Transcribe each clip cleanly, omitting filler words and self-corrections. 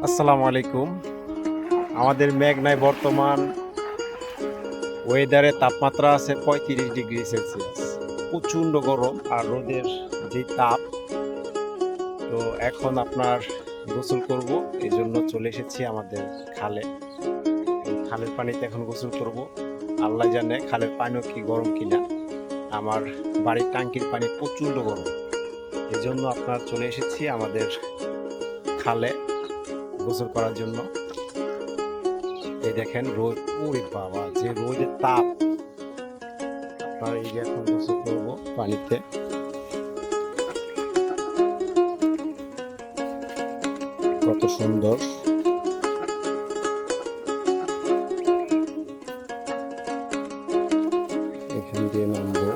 আসসালামু আলাইকুম। আমাদের মেঘনায় বর্তমান ওয়েদারে তাপমাত্রা আছে 35 ডিগ্রি সেলসিয়াস। প্রচণ্ড গরম আর রোদের যে তাপ, তো এখন আপনার গোসল করব, এই জন্য চলে এসেছি আমাদের খালে। এই খালের পানিতে এখন গোসল করব। আল্লাহ জানে খালের পানিও কি গরম কিনা। আমার বাড়ির টাঙ্কির পানি প্রচণ্ড গরম, এই জন্য আপনার চলে এসেছি আমাদের খালে গোসল করার জন্য। এই দেখেন রোদ, ওরে বাবা যে রোদের তাপ। আপনার এই যে এখন গোসল করবো পানিতে। কত সুন্দর। এখান দিয়ে নামবো।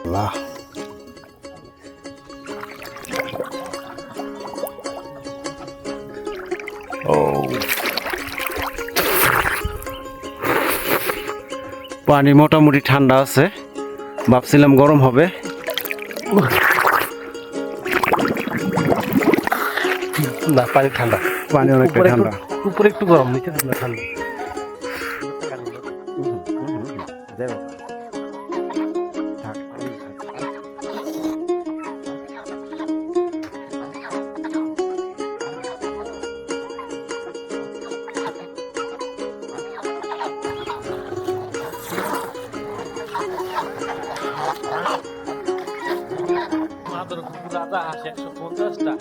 আল্লাহ, পানি মোটামুটি ঠান্ডা আছে, ভাবছিলাম গরম হবে। না, পানি ঠান্ডা, পানি অনেকটা ঠান্ডা। উপরে একটু গরম, নিচে ঠান্ডা। দাদা 150টা